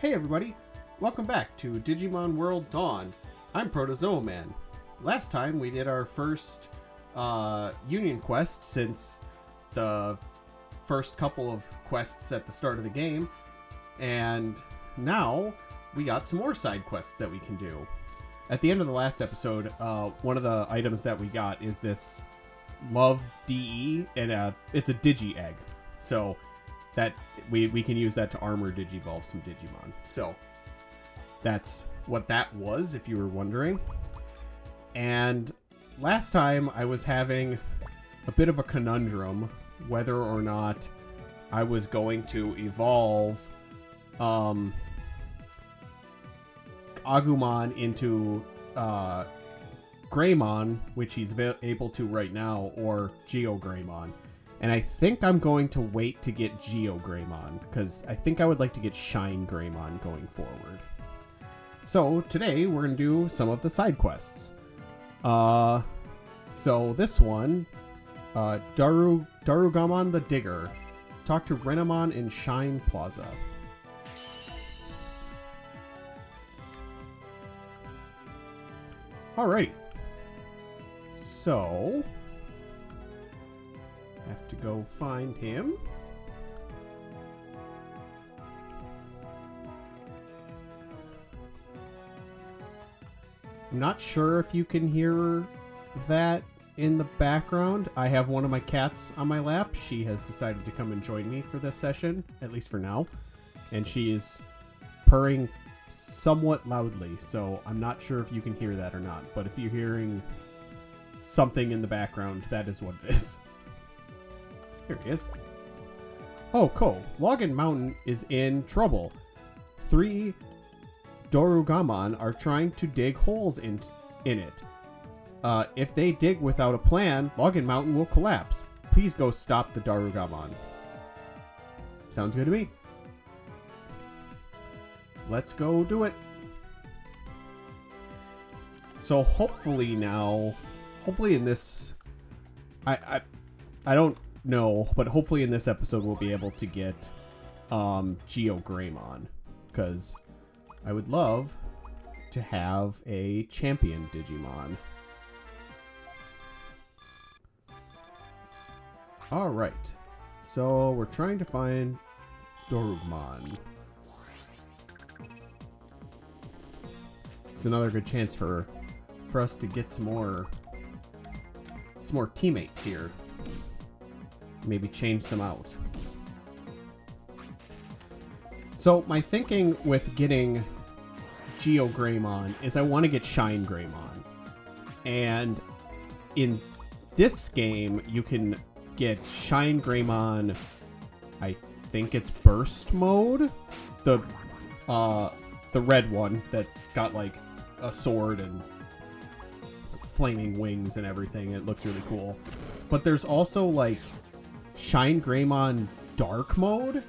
Hey everybody, welcome back to Digimon World Dawn. I'm Protozoa Man. Last time we did our first Union quest since the first couple of quests at the start of the game, and now we got some more side quests that we can do. At the end of the last episode, one of the items that we got is this Love DE, and it's a Digi Egg. So that we can use that to armor Digivolve some Digimon. So that's what that was, if you were wondering. And last time I was having a bit of a conundrum whether or not I was going to evolve Agumon into Greymon, which he's able to right now, or Geogreymon. And I think I'm going to wait to get Geogreymon, because I think I would like to get Shine Greymon going forward. So today we're going to do some of the side quests. So this one, Darugamon the Digger. Talk to Renamon in Shine Plaza. Alrighty. So have to go find him. I'm not sure if you can hear that in the background. I have one of my cats on my lap. She has decided to come and join me for this session, at least for now. And she is purring somewhat loudly, so I'm not sure if you can hear that or not. But if you're hearing something in the background, that is what it is. Here he is. Oh, cool. Login Mountain is in trouble. 3 Darugamon are trying to dig holes in it. If they dig without a plan, Login Mountain will collapse. Please go stop the Darugamon. Sounds good to me. Let's go do it. So hopefully now, hopefully in this, I don't know, but hopefully in this episode we'll be able to get Geogreymon, because I would love to have a champion Digimon. Alright, so we're trying to find Darugamon. It's another good chance for us to get some more teammates here. Maybe change some out. So my thinking with getting Geogreymon is I want to get Shine Greymon. And in this game, you can get Shine Greymon, I think it's Burst Mode. The red one that's got like a sword and flaming wings and everything. It looks really cool. But there's also like Shine Greymon Dark Mode,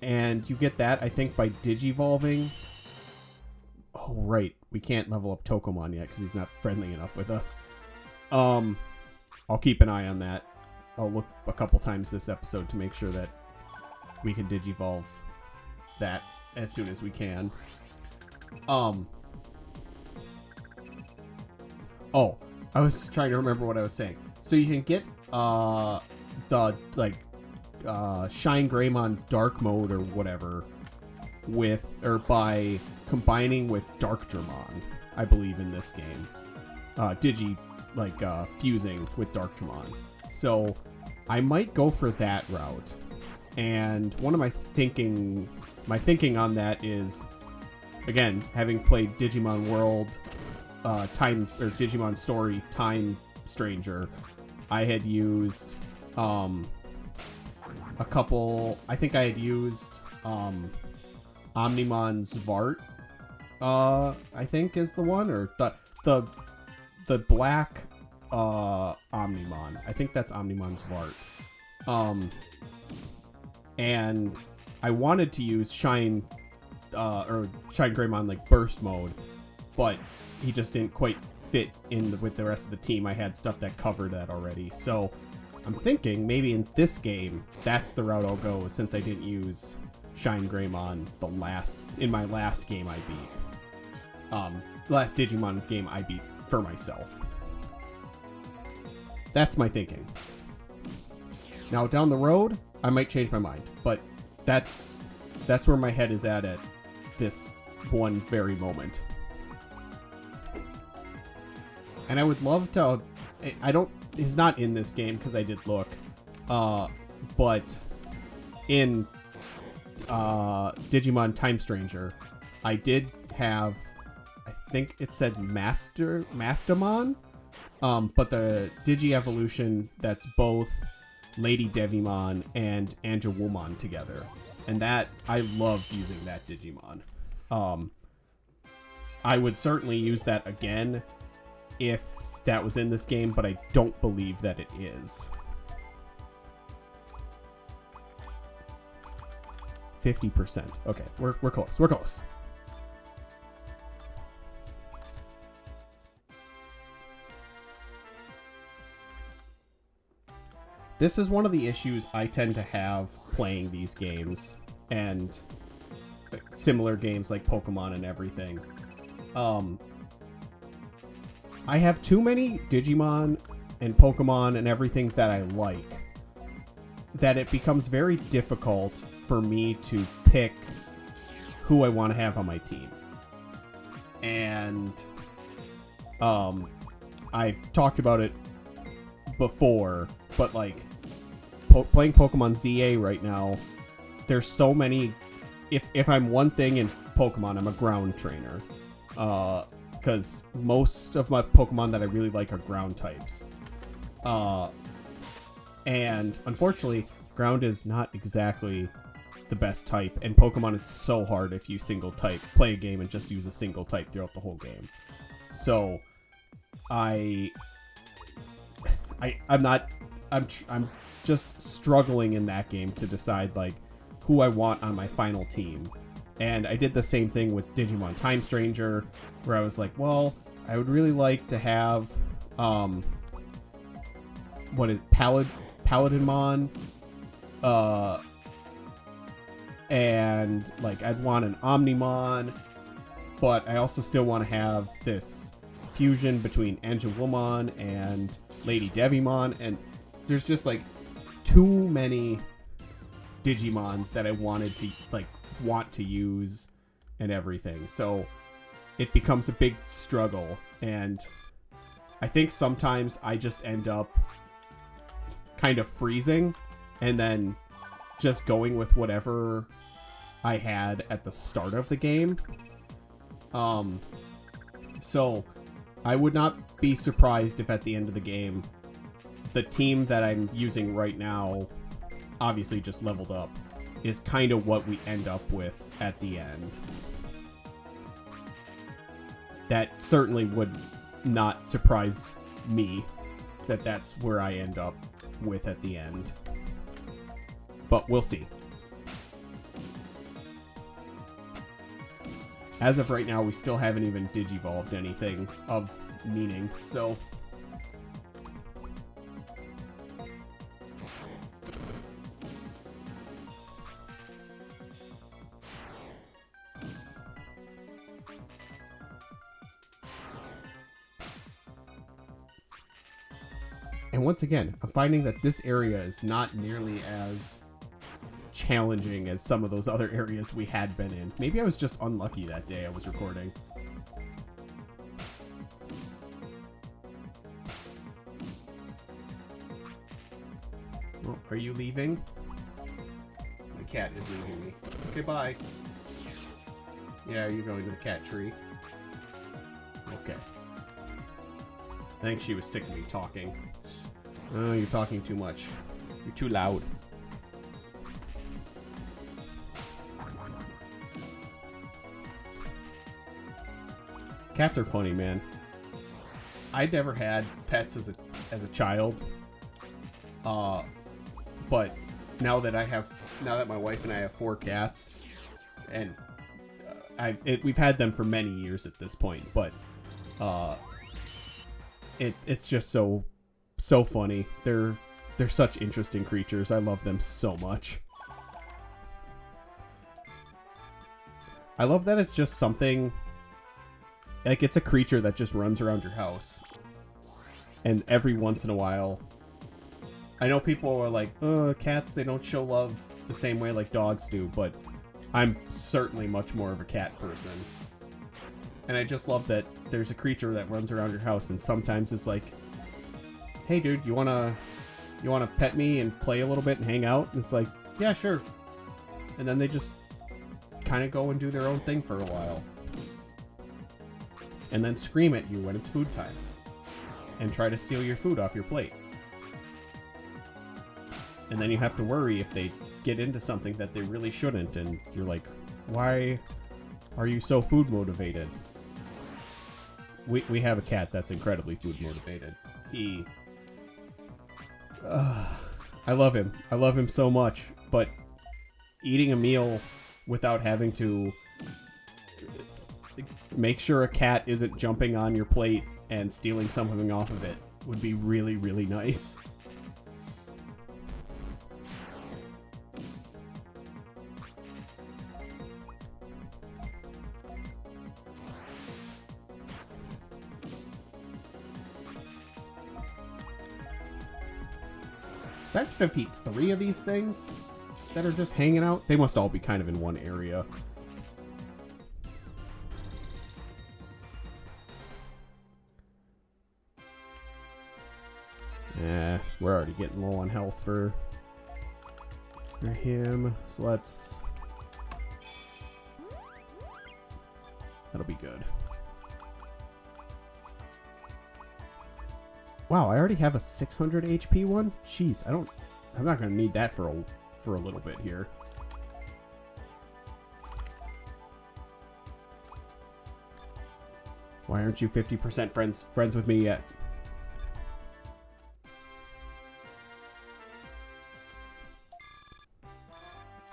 and you get that, I think, by Digivolving. Oh, right. We can't level up Tokomon yet because he's not friendly enough with us. I'll keep an eye on that. I'll look a couple times this episode to make sure that we can Digivolve that as soon as we can. Oh, I was trying to remember what I was saying. So you can get the Shine Greymon Dark Mode or whatever by combining with Darkdramon, I believe, in this game. Fusing with Darkdramon. So I might go for that route. And one of my thinking on that is, again, having played Digimon World Digimon Story Time Stranger, I had used a couple. I think I had used Omnimon Zvart. I think is the one, or the black Omnimon. I think that's Omnimon Zvart. And I wanted to use Shine Greymon like Burst Mode, but he just didn't quite fit in with the rest of the team. I had stuff that covered that already. So I'm thinking maybe in this game, that's the route I'll go, since I didn't use Shine Greymon in my last game I beat. Last Digimon game I beat for myself. That's my thinking. Now down the road, I might change my mind, but that's where my head is at this one very moment. And I would love to. He's not in this game because I did look, but in Digimon Time Stranger, I did have, I think it said Mastamon, but the Digi-Evolution that's both Lady Devimon and Angewomon together. And that, I loved using that Digimon. I would certainly use that again if that was in this game, but I don't believe that it is. 50%. Okay, we're close. We're close. This is one of the issues I tend to have playing these games and similar games like Pokemon and everything. I have too many Digimon and Pokemon and everything that I like that it becomes very difficult for me to pick who I want to have on my team. And I've talked about it before, but like playing Pokemon ZA right now, there's so many. If I'm one thing in Pokemon, I'm a ground trainer. Because most of my Pokemon that I really like are ground types. And unfortunately, ground is not exactly the best type. And Pokemon, it's so hard if you single type, play a game and just use a single type throughout the whole game. So, I'm just struggling in that game to decide like who I want on my final team. And I did the same thing with Digimon Time Stranger, where I was like, well, I would really like to have, Paladinmon, and like I'd want an Omnimon, but I also still want to have this fusion between Angewomon and Lady Devimon, and there's just like too many Digimon that I want to use and everything. So it becomes a big struggle, and I think sometimes I just end up kind of freezing and then just going with whatever I had at the start of the game. So I would not be surprised if at the end of the game the team that I'm using right now, obviously just leveled up, is kind of what we end up with at the end. That certainly would not surprise me that that's where I end up with at the end. But we'll see. As of right now, we still haven't even digivolved anything of meaning, so... And once again, I'm finding that this area is not nearly as challenging as some of those other areas we had been in. Maybe I was just unlucky that day I was recording. Oh, are you leaving? My cat is leaving me. Okay, bye. Yeah, you're going to the cat tree. Okay. I think she was sick of me talking. Oh, you're talking too much. You're too loud. Cats are funny, man. I'd never had pets as a child. But now that my wife and I have 4 cats, and we've had them for many years at this point, but it's just so funny. They're such interesting creatures. I love them so much. I love that it's just something, like it's a creature that just runs around your house. And every once in a while, I know people are like, oh, cats, they don't show love the same way like dogs do, but I'm certainly much more of a cat person. And I just love that there's a creature that runs around your house, and sometimes it's like, hey dude, you wanna pet me and play a little bit and hang out? And it's like, yeah, sure. And then they just kind of go and do their own thing for a while. And then scream at you when it's food time. And try to steal your food off your plate. And then you have to worry if they get into something that they really shouldn't, and you're like, why are you so food motivated? We have a cat that's incredibly food motivated. I love him. I love him so much, but eating a meal without having to make sure a cat isn't jumping on your plate and stealing something off of it would be really, really nice. So I have to defeat 3 of these things that are just hanging out. They must all be kind of in one area. We're already getting low on health for him. So let's... That'll be good. Wow, I already have a 600 HP one? Jeez, I'm not going to need that for a little bit here. Why aren't you 50% friends with me yet?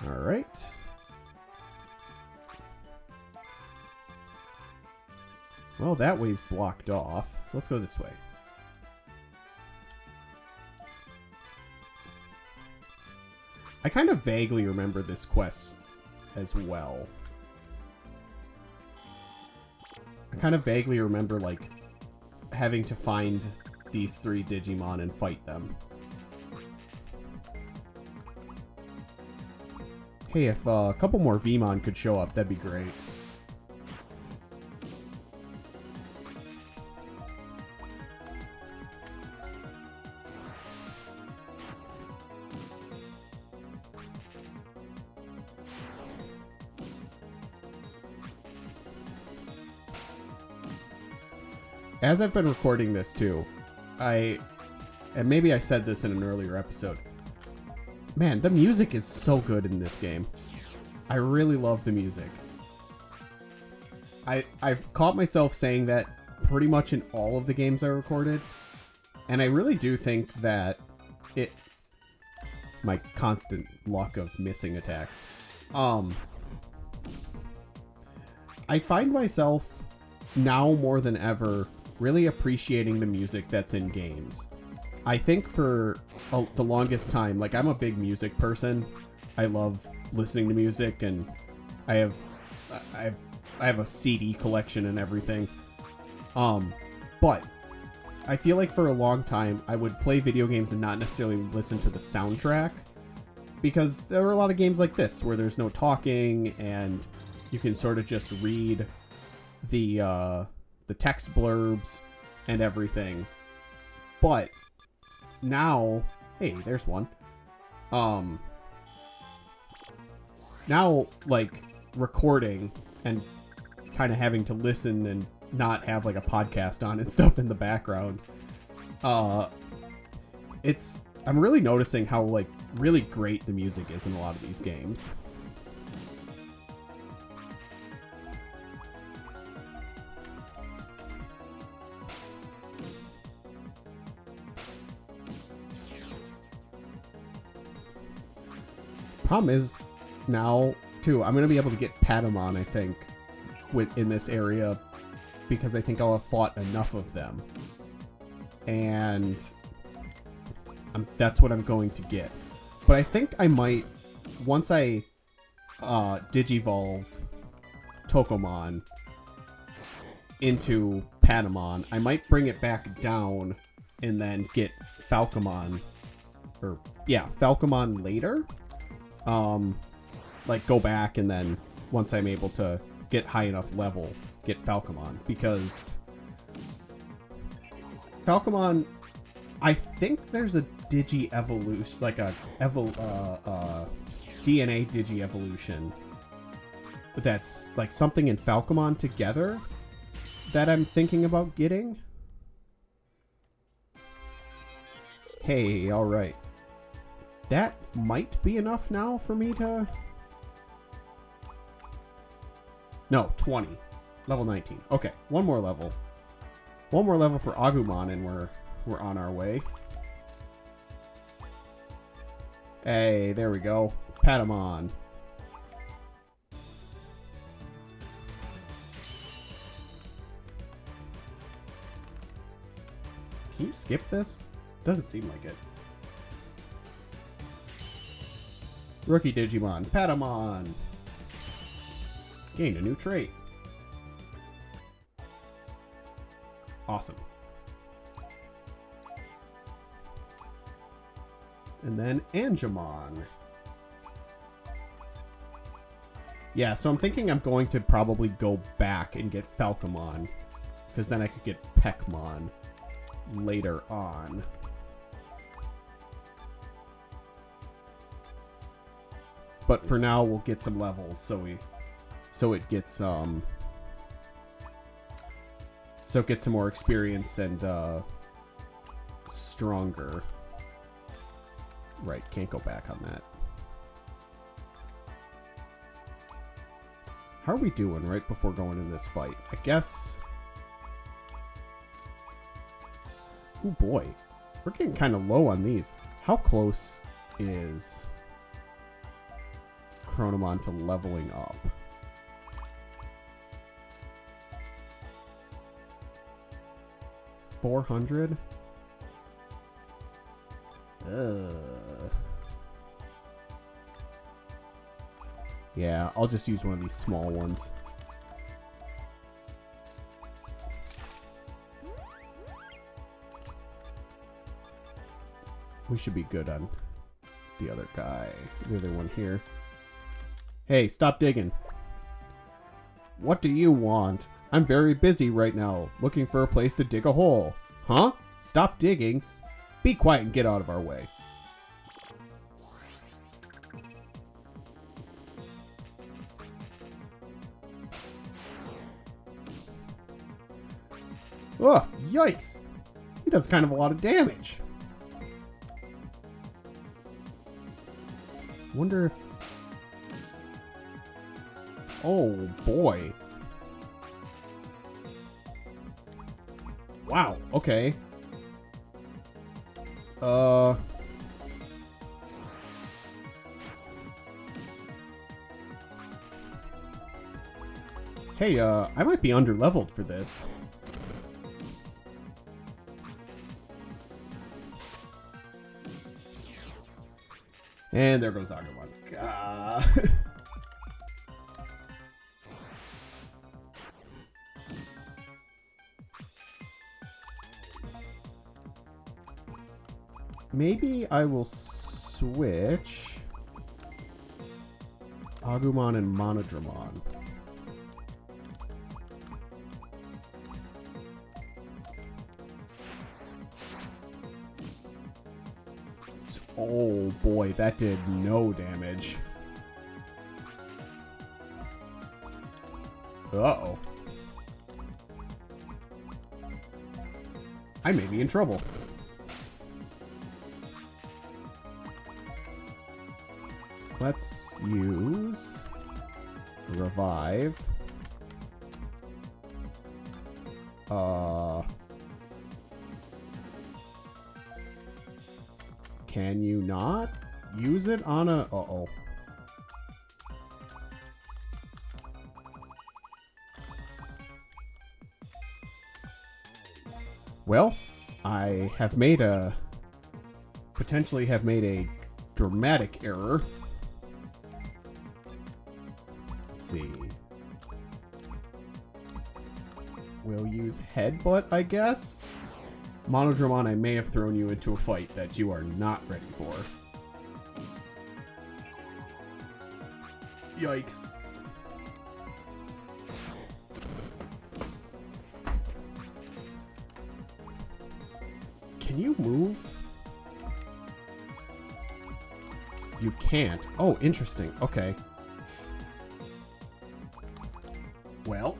All right. Well, that way's blocked off, so let's go this way. I kind of vaguely remember this quest as well. I kind of vaguely remember, like, having to find these 3 Digimon and fight them. Hey, if a couple more Vmon could show up, that'd be great. As I've been recording this too, and maybe I said this in an earlier episode, man, the music is so good in this game. I really love the music. I've caught myself saying that pretty much in all of the games I recorded, and I really do think that my constant luck of missing attacks. I find myself now more than ever really appreciating the music that's in games. I think for the longest time, like, I'm a big music person. I love listening to music, and I have a CD collection and everything. But I feel like for a long time I would play video games and not necessarily listen to the soundtrack, because there are a lot of games like this where there's no talking and you can sort of just read the text blurbs and everything. But now, hey, there's one. Now, like, recording and kind of having to listen and not have, like, a podcast on and stuff in the background, I'm really noticing how, like, really great the music is in a lot of these games. Problem is, now, too, I'm going to be able to get Patamon, I think, in this area, because I think I'll have fought enough of them. And that's what I'm going to get. But I think I might, once I Digivolve Pokemon into Patamon. I might bring it back down and then get Falcomon. Or, yeah, Falcomon later. Like, go back and then, once I'm able to get high enough level, get Falcomon. Because Falcomon, I think there's a Digi-evolution, like a DNA Digi-evolution that's like something in Falcomon together that I'm thinking about getting. Hey, alright. That might be enough now for me to... No, 20. Level 19. Okay, one more level. One more level for Agumon and we're on our way. Hey, there we go. Patamon. Can you skip this? Doesn't seem like it. Rookie Digimon, Patamon. Gained a new trait. Awesome. And then Angemon. Yeah, so I'm thinking I'm going to probably go back and get Falcomon, because then I could get Peckmon later on. But for now, we'll get some levels, so it gets so it gets some more experience and stronger. Right, can't go back on that. How are we doing right before going in this fight? I guess... Oh boy, we're getting kind of low on these. How close is Chronomon to leveling up? $400? Yeah, I'll just use one of these small ones. We should be good on the other guy. The other one here. Hey, stop digging. What do you want? I'm very busy right now, looking for a place to dig a hole. Huh? Stop digging. Be quiet and get out of our way. Oh, yikes! He does kind of a lot of damage. Wonder if... Oh, boy. Wow, okay. Hey, I might be under-leveled for this. And there goes Agumon. Maybe I will switch Agumon and Monodramon. Oh boy, that did no damage. Uh-oh. I may be in trouble. Let's use Revive. Can you not use it on a... Uh-oh. Well, I have made a... potentially have made a dramatic error. Let's see. We'll use Headbutt, I guess. Monodramon, I may have thrown you into a fight that you are not ready for. Yikes. Can you move? You can't. Oh, interesting. Okay. Well.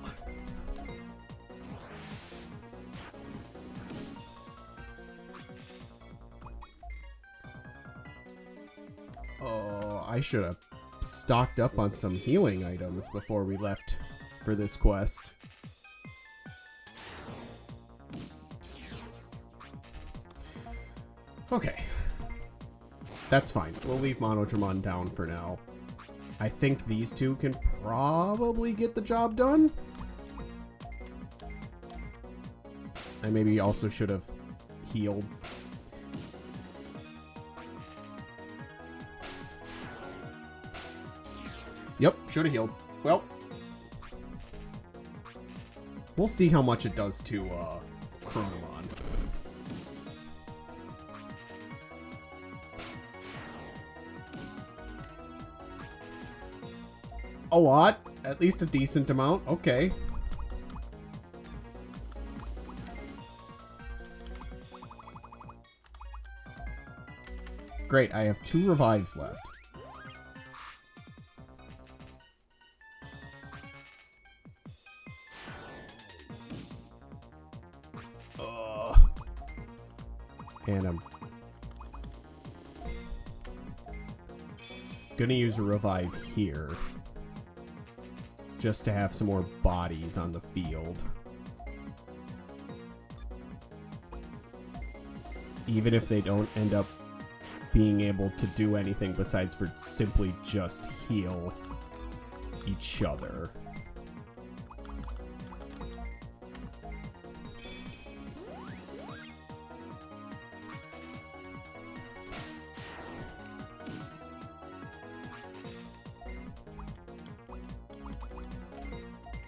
Oh, I should have stocked up on some healing items before we left for this quest. Okay. That's fine. We'll leave Monodramon down for now. I think these two can probably get the job done. I maybe also should have healed. Yep, should have healed. Well, we'll see how much it does to Chronomon. A lot, at least a decent amount. Okay. Great, I have 2 revives left. And I'm gonna use a revive here. Just to have some more bodies on the field. Even if they don't end up being able to do anything besides for simply just heal each other.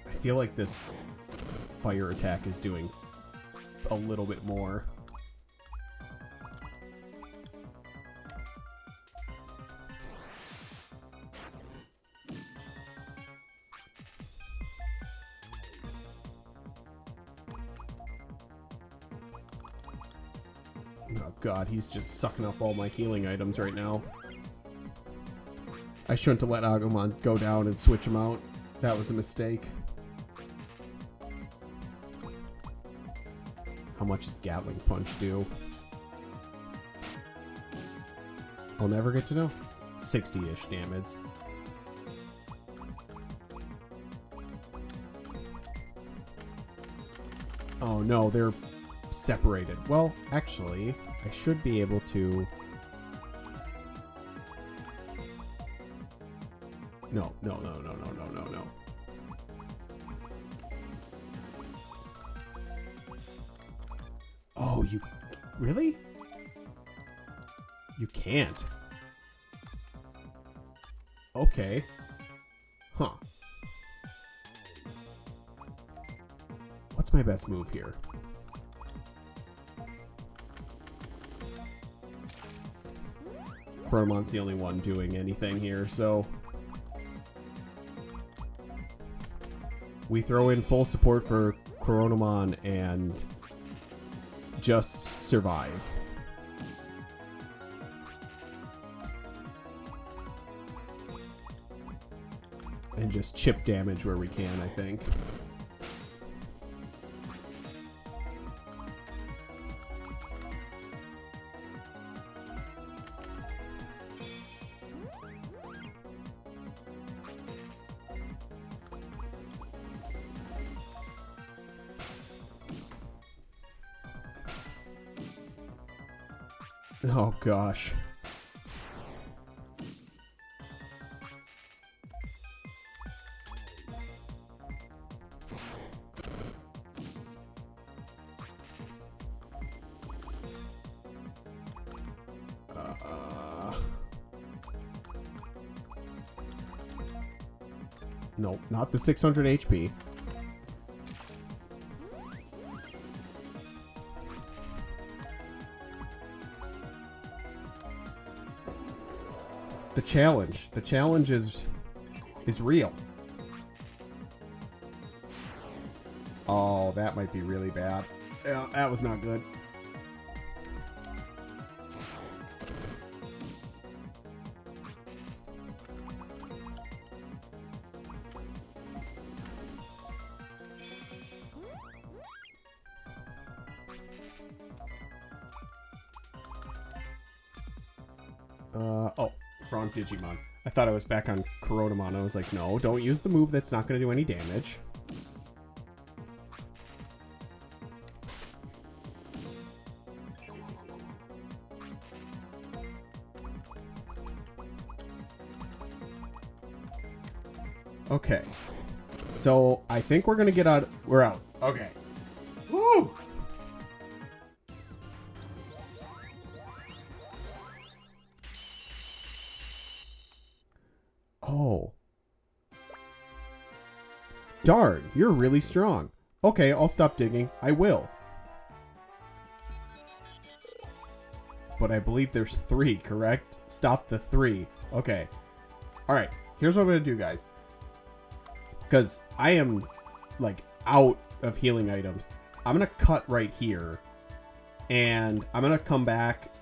I feel like this fire attack is doing a little bit more. Oh god, he's just sucking up all my healing items right now. I shouldn't have let Agumon go down and switch him out. That was a mistake. How much does Gatling Punch do? I'll never get to know. 60-ish damage. Oh no, they're separated. Well, actually, I should be able to... No. Oh, you... Really? You can't. Okay. Huh. What's my best move here? Chronomon's the only one doing anything here, so... We throw in full support for Chronomon and just survive. And just chip damage where we can, I think. Oh gosh. Nope, not the 600 HP. The challenge. The challenge is real. Oh, that might be really bad. Yeah, that was not good. Oh, wrong Digimon. I thought I was back on Korodamon. I was like, no, don't use the move that's not going to do any damage. Okay. So, I think we're going to get out. We're out. Okay. Woo! Oh. Darn, you're really strong. Okay, I'll stop digging. I will. But I believe there's 3, correct? Stop the 3. Okay. Alright, here's what I'm going to do, guys. Because I am, like, out of healing items. I'm going to cut right here. And I'm going to come back.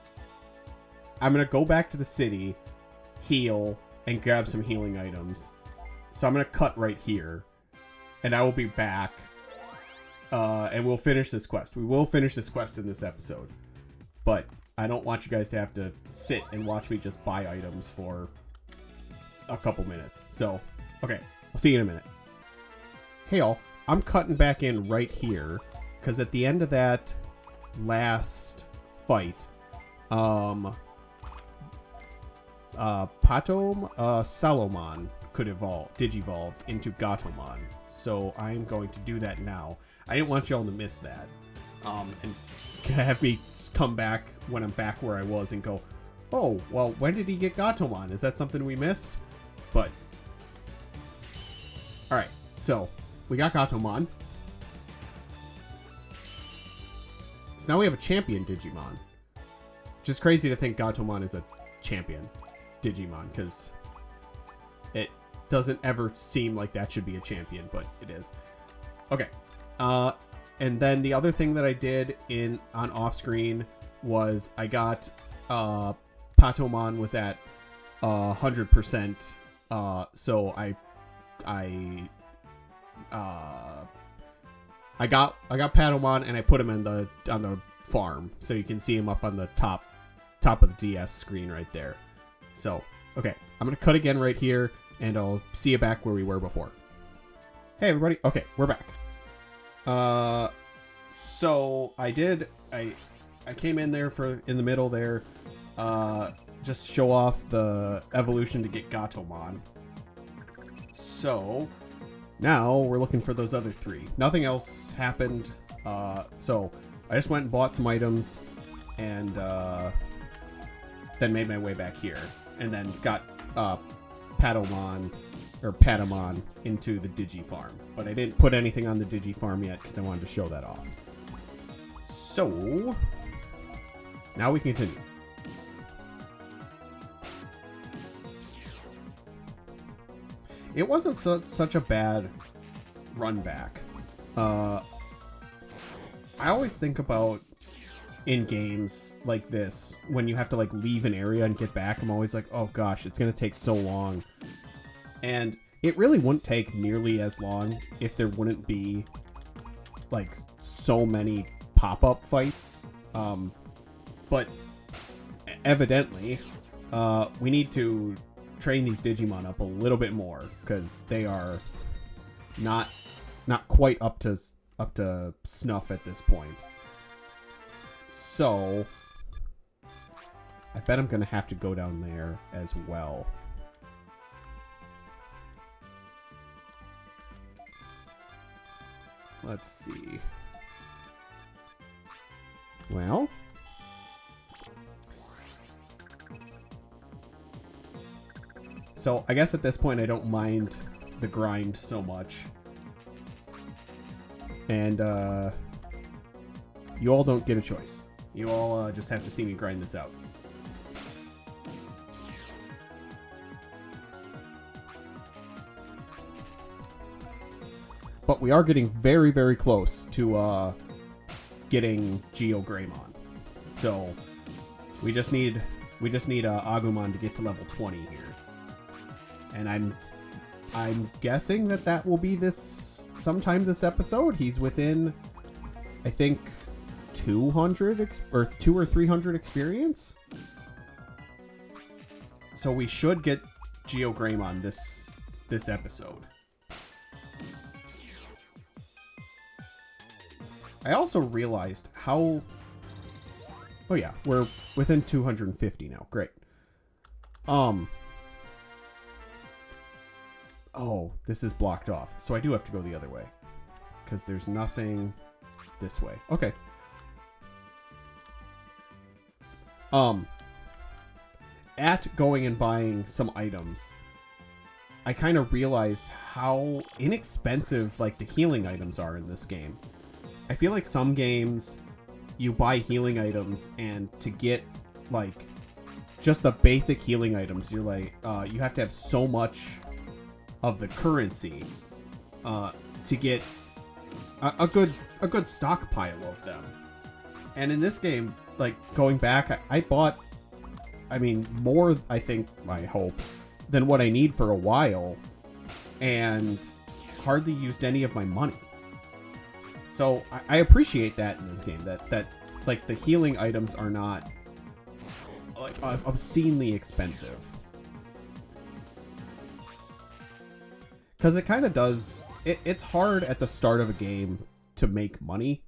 I'm going to go back to the city, heal, and grab some healing items. So I'm going to cut right here. And I will be back. And we'll finish this quest. We will finish this quest in this episode. But I don't want you guys to have to sit and watch me just buy items for a couple minutes. So, okay. I'll see you in a minute. Hey all. I'm cutting back in right here. Because at the end of that last fight, Salomon could digivolve into Gatomon. So I'm going to do that now. I didn't want y'all to miss that. And have me come back when I'm back where I was and go, oh, well, when did he get Gatomon? Is that something we missed? But, alright, so we got Gatomon. So now we have a champion Digimon. Just crazy to think Gatomon is a champion Digimon, because it doesn't ever seem like that should be a champion, but it is. Okay. And then the other thing that I did on off screen was I got Patomon was at 100%. So I got Patomon and I put him on the farm, so you can see him up on the top of the DS screen right there. So okay, I'm gonna cut again right here, and I'll see you back where we were before. Hey everybody, okay, we're back. So I came in there in the middle there, just show off the evolution to get Gatomon. So now we're looking for those other 3. Nothing else happened. So I just went and bought some items, and then made my way back here, and then got Patomon into the Digi Farm. But I didn't put anything on the Digi Farm yet because I wanted to show that off. So now we can continue. It wasn't such a bad run back. I always think about in games like this, when you have to like leave an area and get back, I'm always like, oh gosh, it's gonna take so long. And it really wouldn't take nearly as long if there wouldn't be like so many pop-up fights. But evidently, we need to train these Digimon up a little bit more, because they are not quite up to snuff at this point. So I bet I'm gonna have to go down there as well. Let's see. Well, so I guess at this point I don't mind the grind so much. And you all don't get a choice. You all just have to see me grind this out. But we are getting very, very close to getting Geogreymon. So we just need Agumon to get to level 20 here. And I'm guessing that will be sometime this episode. He's within, I think, 200 or 200 or 300 experience. So we should get Geogreymon this episode. I also realized how... Oh yeah, we're within 250 now. Great. Oh, this is blocked off. So I do have to go the other way. Because there's nothing this way. Okay. At going and buying some items, I kind of realized how inexpensive, like, the healing items are in this game. I feel like some games, you buy healing items, and to get, like, just the basic healing items, you're like, you have to have so much of the currency to get a good stockpile of them. And in this game, like, going back, I bought, I mean, more, I think, I hope, than what I need for a while, and hardly used any of my money. So I appreciate that in this game, that like, the healing items are not, like, obscenely expensive. Because it kind of does, it's hard at the start of a game to make money.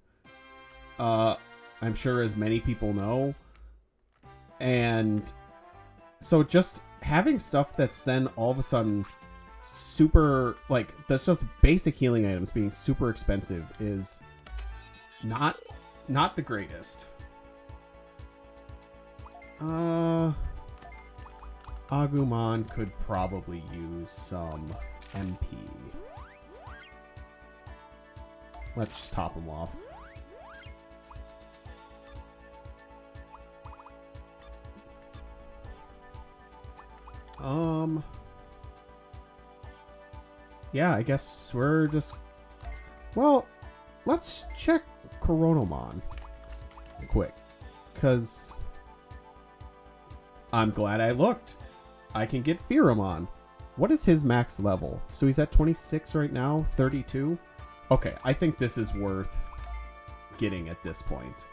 I'm sure as many people know. And so just having stuff that's then all of a sudden super, like, that's just basic healing items being super expensive is not the greatest. Agumon could probably use some MP. Let's just top him off. Yeah, I guess we're just... Well, let's check Coronomon quick, because I'm glad I looked. I can get Pheramon. What is his max level? So he's at 26 right now, 32? Okay, I think this is worth getting at this point.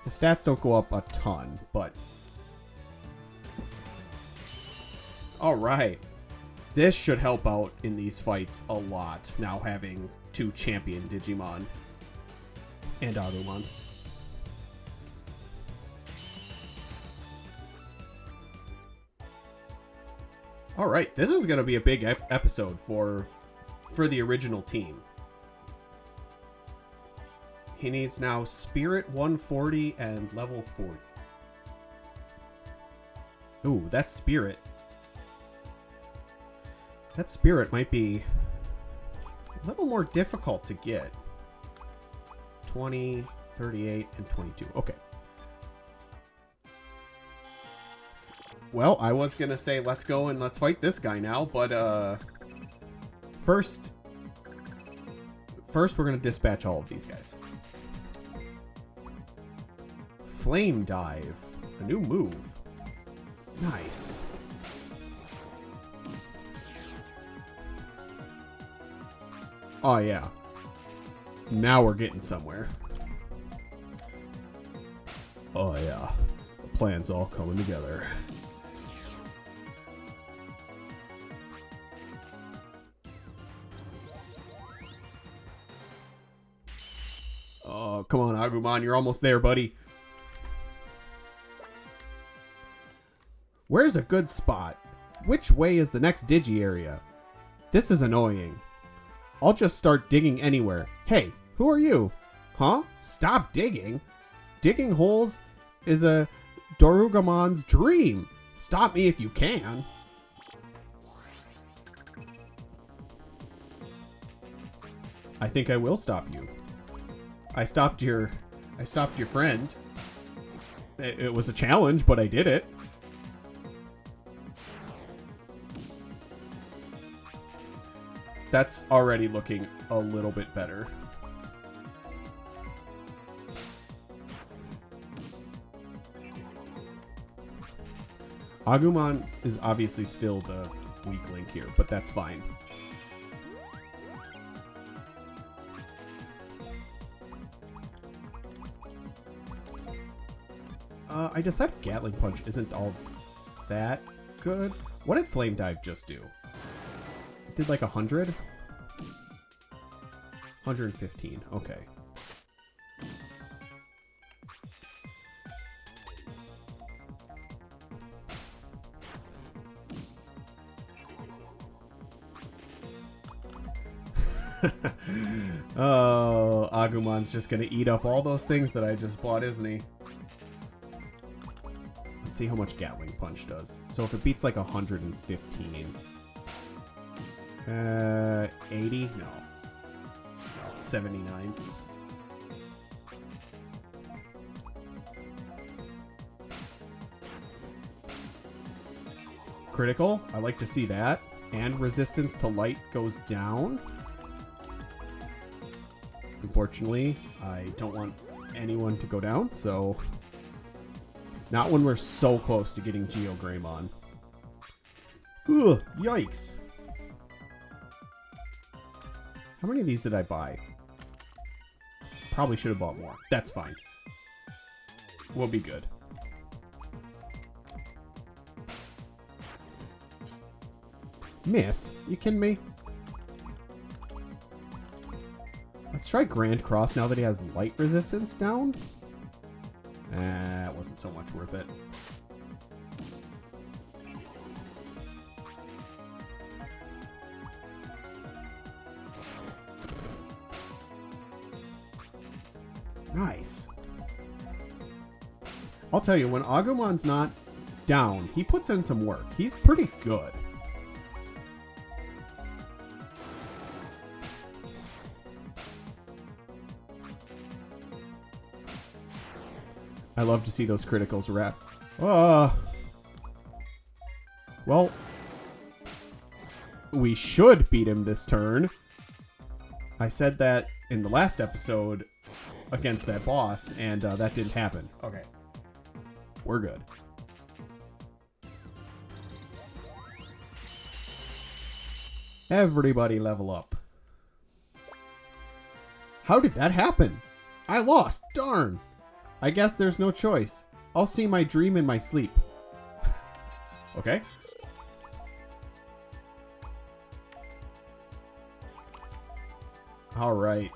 His stats don't go up a ton, but... Alright. This should help out in these fights a lot, now having two champion Digimon and Agumon. Alright, this is going to be a big episode for the original team. He needs now Spirit 140 and level 40. Ooh, that Spirit. That Spirit might be a little more difficult to get. 20, 38, and 22. Okay. Well, I was going to say let's go and let's fight this guy now, but first we're going to dispatch all of these guys. Flame Dive. A new move. Nice. Oh, yeah. Now we're getting somewhere. Oh, yeah. The plan's all coming together. Oh, come on, Agumon. You're almost there, buddy. Where's a good spot? Which way is the next Digi area? This is annoying. I'll just start digging anywhere. Hey, who are you? Huh? Stop digging. Digging holes is a Dorugamon's dream. Stop me if you can. I think I will stop you. I stopped your friend. It was a challenge, but I did it. That's already looking a little bit better. Agumon is obviously still the weak link here, but that's fine. I decided Gatling Punch isn't all that good. What did Flame Dive just do? It did like 100? 115, okay. Oh, Agumon's just gonna eat up all those things that I just bought, isn't he? Let's see how much Gatling Punch does. So if it beats like 115... 80? No. 79. Critical. I like to see that. And resistance to light goes down. Unfortunately, I don't want anyone to go down, so... Not when we're so close to getting Geogreymon. Ugh, yikes. How many of these did I buy? Probably should have bought more. That's fine. We'll be good. Miss? You kidding me? Let's try Grand Cross now that he has light resistance down. It wasn't so much worth it. Nice. I'll tell you, when Agumon's not down, he puts in some work. He's pretty good. I love to see those criticals wrap. Well, we should beat him this turn. I said that in the last episode against that boss, and that didn't happen. Okay. We're good. Everybody level up. How did that happen? I lost. Darn. I guess there's no choice. I'll see my dream in my sleep. Okay. All right.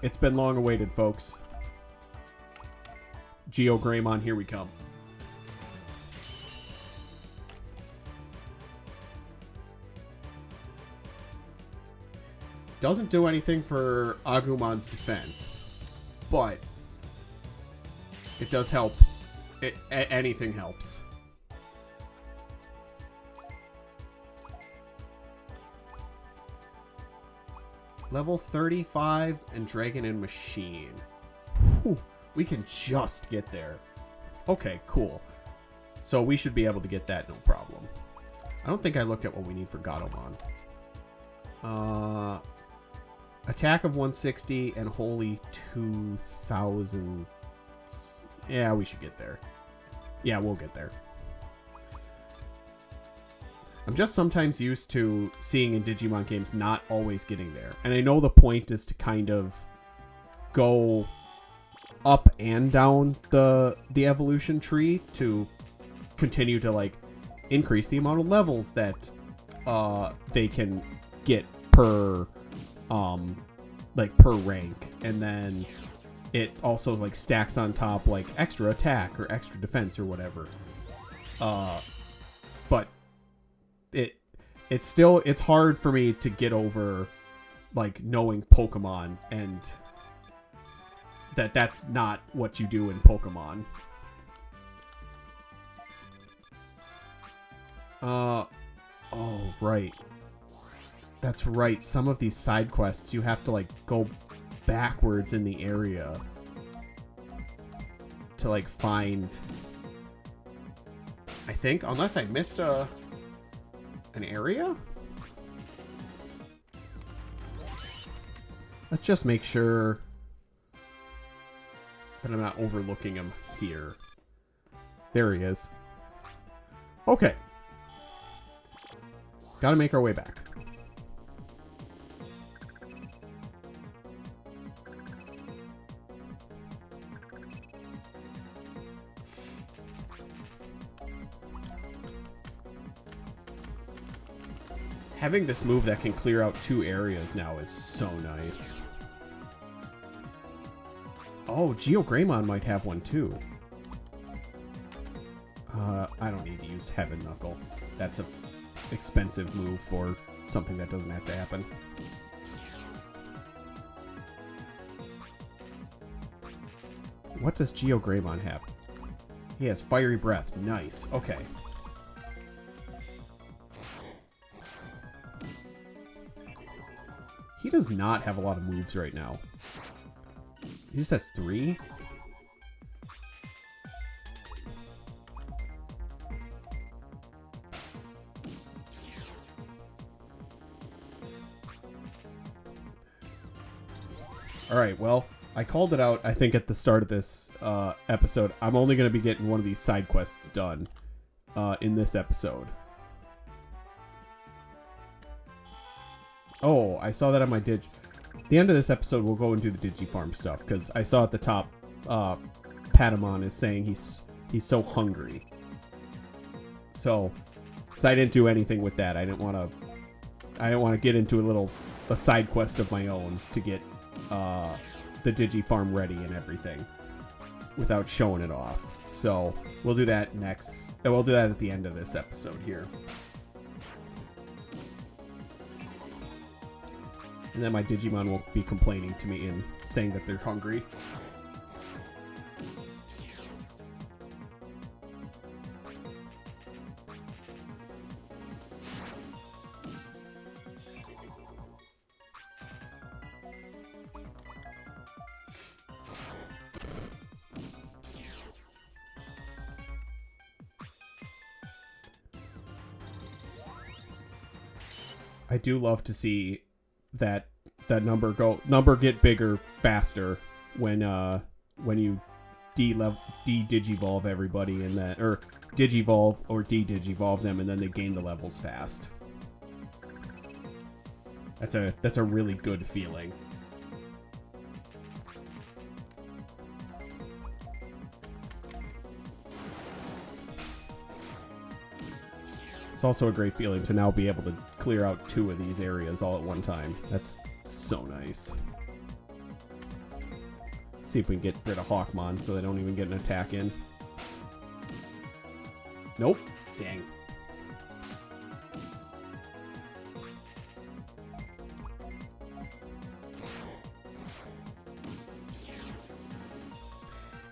It's been long awaited, folks. Geogreymon, here we come. Doesn't do anything for Agumon's defense, but it does help. Anything helps. Level 35 and Dragon and Machine. Whew, we can just get there. Okay, cool. So we should be able to get that, no problem. I don't think I looked at what we need for Gatomon. Attack of 160 and Holy 2000. Yeah, we should get there. Yeah, we'll get there. I'm just sometimes used to seeing in Digimon games not always getting there. And I know the point is to kind of go up and down the evolution tree to continue to like increase the amount of levels that they can get per per rank, and then it also like stacks on top like extra attack or extra defense or whatever. But it's hard for me to get over like knowing Pokemon and that's not what you do in Pokemon. Oh right. That's right. Some of these side quests you have to like go backwards in the area to like find, I think, unless I missed a an area? Let's just make sure that I'm not overlooking him here. There he is. Okay. Gotta make our way back. Having this move that can clear out 2 areas now is so nice. Oh, Geogreymon might have one too. I don't need to use Heaven Knuckle. That's a expensive move for something that doesn't have to happen. What does Geogreymon have? He has Fiery Breath. Nice. Okay. He does not have a lot of moves right now. He just has 3? Alright, well, I called it out, I think, at the start of this episode. I'm only going to be getting one of these side quests done in this episode. Oh, I saw that on my At the end of this episode, we'll go and do the Digifarm stuff, because I saw at the top, Patamon is saying he's so hungry. So I didn't do anything with that. I didn't want to get into a side quest of my own to get the Digifarm ready and everything without showing it off. So we'll do that next. We'll do that at the end of this episode here. And then my Digimon won't be complaining to me and saying that they're hungry. I do love to see that number get bigger faster when you digivolve everybody, and that, or digivolve or de-digivolve them, and then they gain the levels fast. That's a really good feeling. It's also a great feeling to now be able to clear out 2 of these areas all at one time. That's so nice. See if we can get rid of Hawkmon so they don't even get an attack in. Nope. Dang.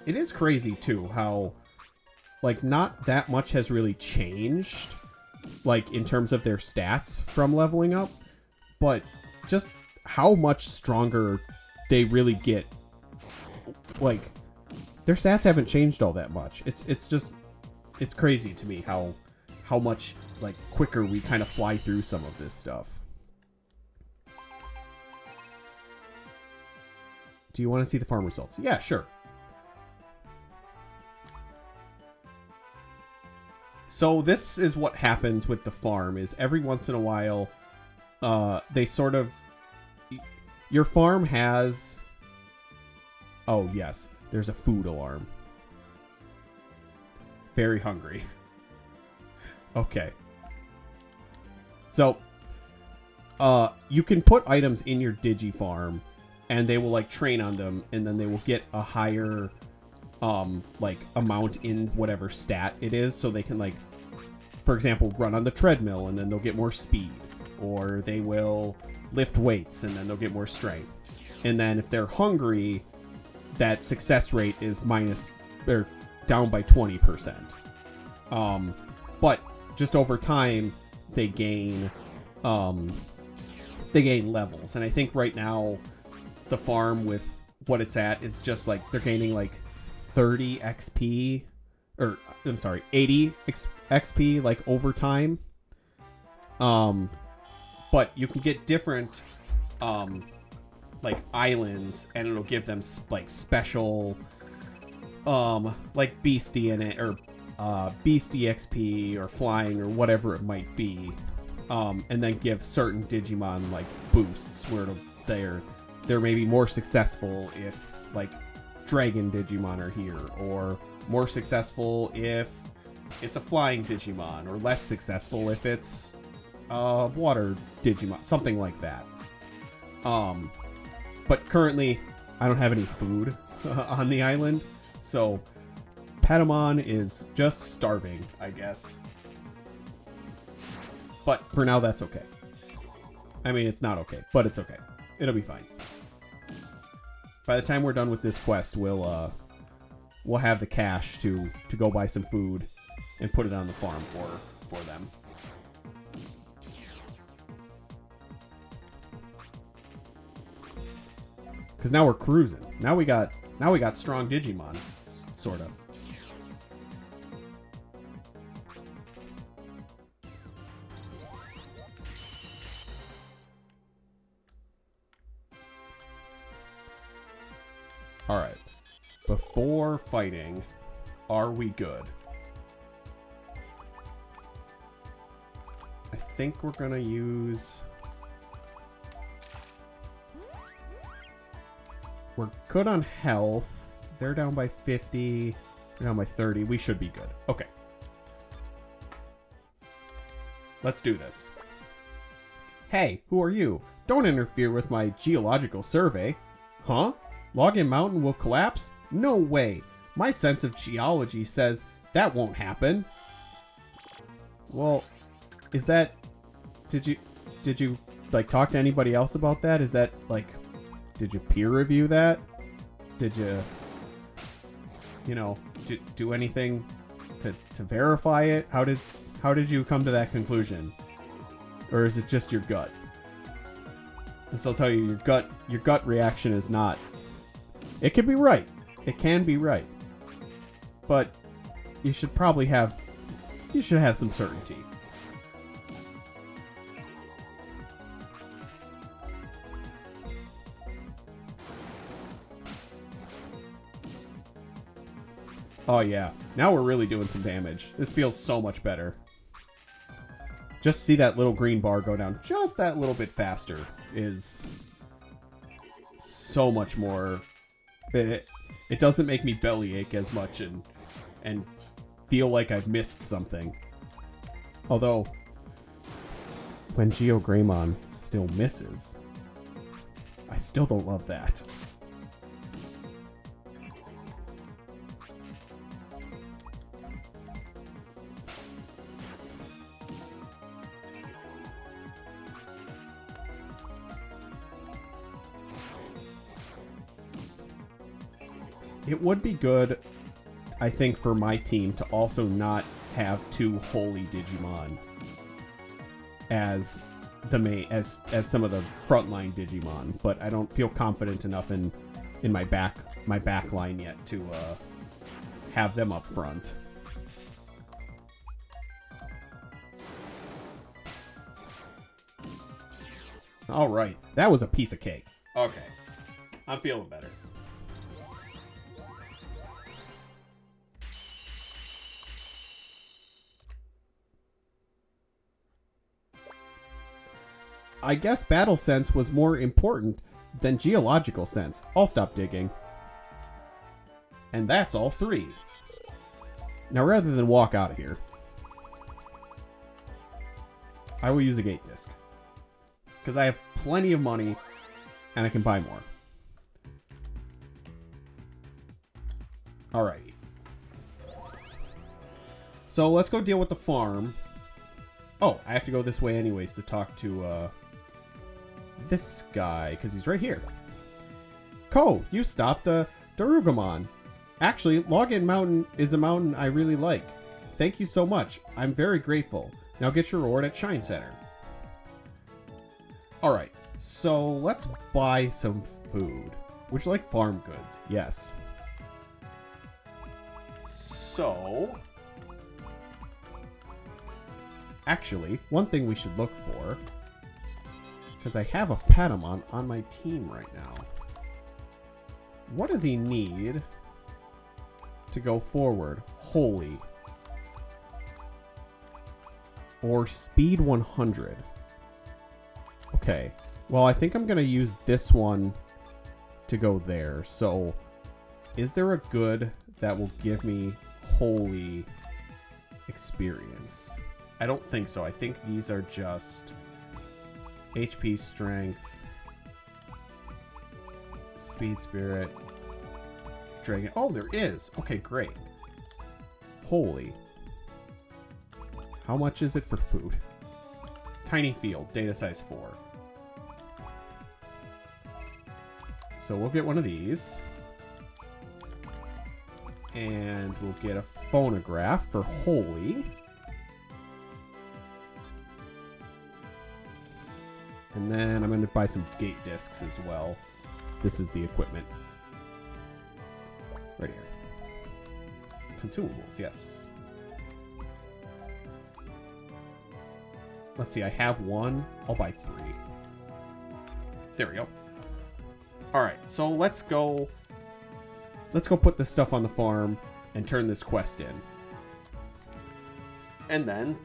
It is crazy, too, how, like, not that much has really changed, like, in terms of their stats from leveling up, but just how much stronger they really get. Like, their stats haven't changed all that much. It's crazy to me how much, like, quicker we kind of fly through some of this stuff. Do you want to see the farm results? Yeah, sure. So this is what happens with the farm, is every once in a while, they sort of... Your farm has... Oh, yes. There's a food alarm. Very hungry. Okay. So, you can put items in your Digifarm, and they will, like, train on them, and then they will get a higher... like, amount in whatever stat it is, so they can, like, for example, run on the treadmill, and then they'll get more speed, or they will lift weights, and then they'll get more strength. And then if they're hungry, that success rate is down by 20%. But just over time, they gain levels, and I think right now, the farm with what it's at is just like they're gaining like 30 XP, or I'm sorry, 80 XP, like over time. But you can get different like islands, and it'll give them like special like beast DNA or beast EXP or flying or whatever it might be, and then give certain Digimon like boosts where they're maybe more successful if like dragon Digimon are here, or more successful if it's a flying Digimon, or less successful if it's water Digimon, something like that. But currently I don't have any food on the island, so Patamon is just starving, I guess. But for now, that's okay. I mean, it's not okay, but it's okay. It'll be fine. By the time we're done with this quest, we'll have the cash to go buy some food and put it on the farm for them. Because now we're cruising. Now we got strong Digimon, sort of. All right. Before fighting, are we good? I think we're gonna use. We're good on health. They're down by 50. They're down by 30. We should be good. Okay. Let's do this. Hey, who are you? Don't interfere with my geological survey. Huh? Login Mountain will collapse? No way. My sense of geology says that won't happen. Well, is that... Did you like talk to anybody else about that? Is that like... Did you peer review that? Did you, do anything to verify it? How did you come to that conclusion? Or is it just your gut? And so I'll tell you, your gut reaction is not. It can be right. It can be right. But you should have some certainty. Oh yeah, now we're really doing some damage. This feels so much better. Just see that little green bar go down just that little bit faster is so much more. It doesn't make me bellyache as much and feel like I've missed something. Although, when Geogreymon still misses, I still don't love that. It would be good, I think, for my team to also not have two holy Digimon as the main, as some of the frontline Digimon, but I don't feel confident enough in my back line yet to have them up front. All right, that was a piece of cake. Okay, I'm feeling better. I guess battle sense was more important than geological sense. I'll stop digging. And that's all three. Now, rather than walk out of here, I will use a gate disc. Because I have plenty of money and I can buy more. Alrighty. So let's go deal with the farm. Oh, I have to go this way anyways to talk to this guy, because he's right here. Ko, you stopped the Darugamon. Actually, Login Mountain is a mountain I really like. Thank you so much. I'm very grateful. Now get your reward at Shine Center. Alright, so let's buy some food. Would you like farm goods? Yes. So... Actually, one thing we should look for, because I have a Patamon on my team right now. What does he need to go forward? Holy. Or speed 100. Okay. Well, I think I'm going to use this one to go there. So, is there a good that will give me holy experience? I don't think so. I think these are just HP, strength, speed, spirit, dragon. Oh, there is. Okay, great. Holy. How much is it for food? Tiny field, data size 4. So we'll get one of these. And we'll get a phonograph for holy. And then I'm going to buy some gate discs as well. This is the equipment. Right here. Consumables, yes. Let's see, I have one. I'll buy 3. There we go. Alright, so let's go put this stuff on the farm and turn this quest in. And then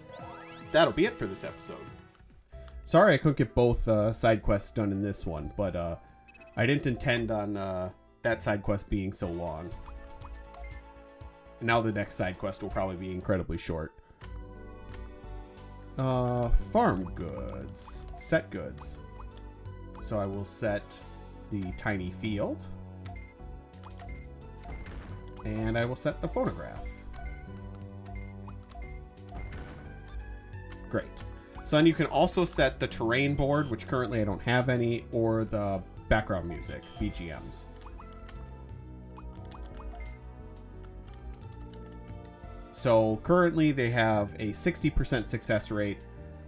that'll be it for this episode. Sorry I couldn't get both side quests done in this one, but I didn't intend on that side quest being so long. Now the next side quest will probably be incredibly short. Farm goods. Set goods. So I will set the tiny field. And I will set the phonograph. Great. So then you can also set the terrain board, which currently I don't have any, or the background music, BGMs. So currently they have a 60% success rate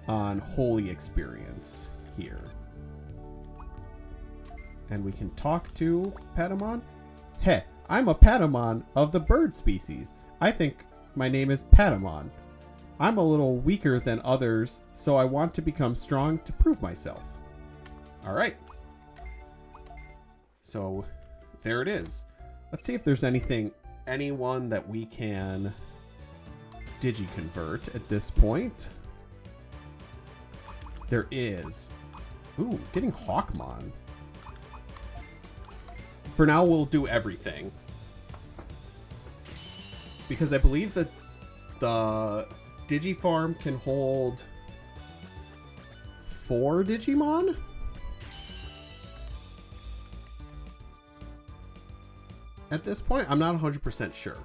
on Holy Experience here. And we can talk to Patamon. Heh, I'm a Patamon of the bird species. I think my name is Patamon. I'm a little weaker than others, so I want to become strong to prove myself. Alright. So, there it is. Let's see if there's anyone that we can Digi-convert at this point. There is. Ooh, getting Hawkmon. For now, we'll do everything. Because I believe that the Digifarm can hold 4 Digimon? At this point, I'm not 100% sure.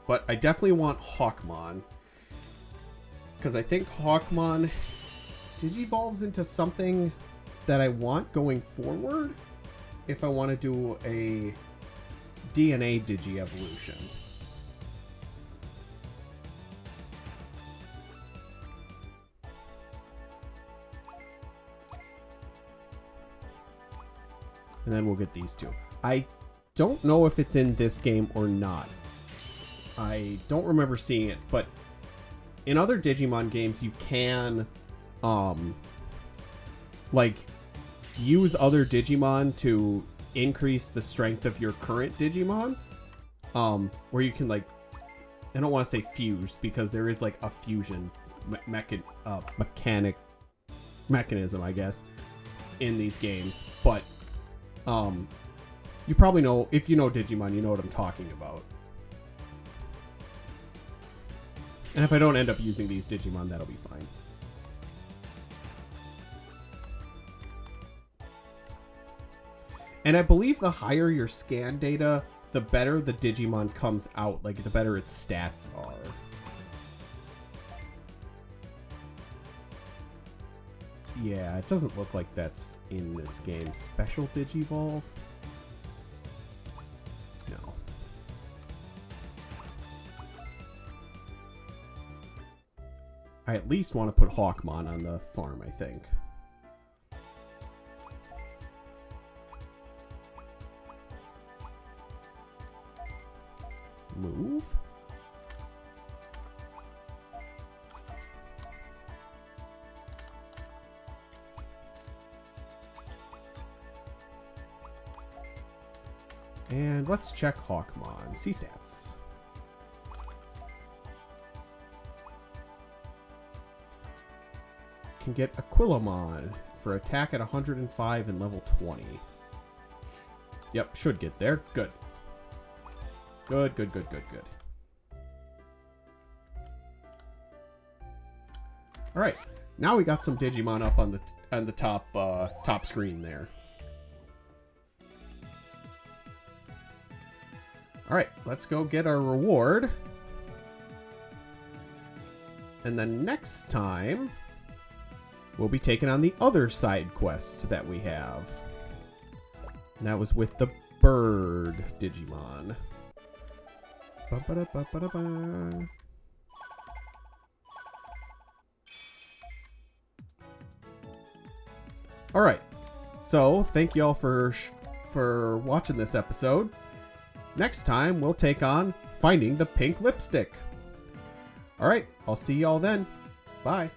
But I definitely want Hawkmon. Because I think Hawkmon Digivolves into something that I want going forward if I want to do a DNA Digi-evolution. And then we'll get these two. I don't know if it's in this game or not. I don't remember seeing it, but in other Digimon games you can like use other Digimon to increase the strength of your current Digimon. Where you can, like, I don't want to say fuse because there is like a fusion mechanism, I guess, in these games, but you probably know, if you know Digimon, you know what I'm talking about. And if I don't end up using these Digimon, that'll be fine. And I believe the higher your scan data, the better the Digimon comes out, like the better its stats are. Yeah, it doesn't look like that's in this game. Special Digivolve? No. I at least want to put Hawkmon on the farm, I think. Move? And let's check Hawkmon. See stats. Can get Aquilomon for attack at 105 and level 20. Yep, should get there. Good. Good. All right, now we got some Digimon up on the top screen there. All right, let's go get our reward. And then next time, we'll be taking on the other side quest that we have. And that was with the bird Digimon. Ba-ba-da-ba-ba-da-ba. All right, so thank you all for watching this episode. Next time, we'll take on Finding the Pink Lipstick. All right, I'll see y'all then. Bye.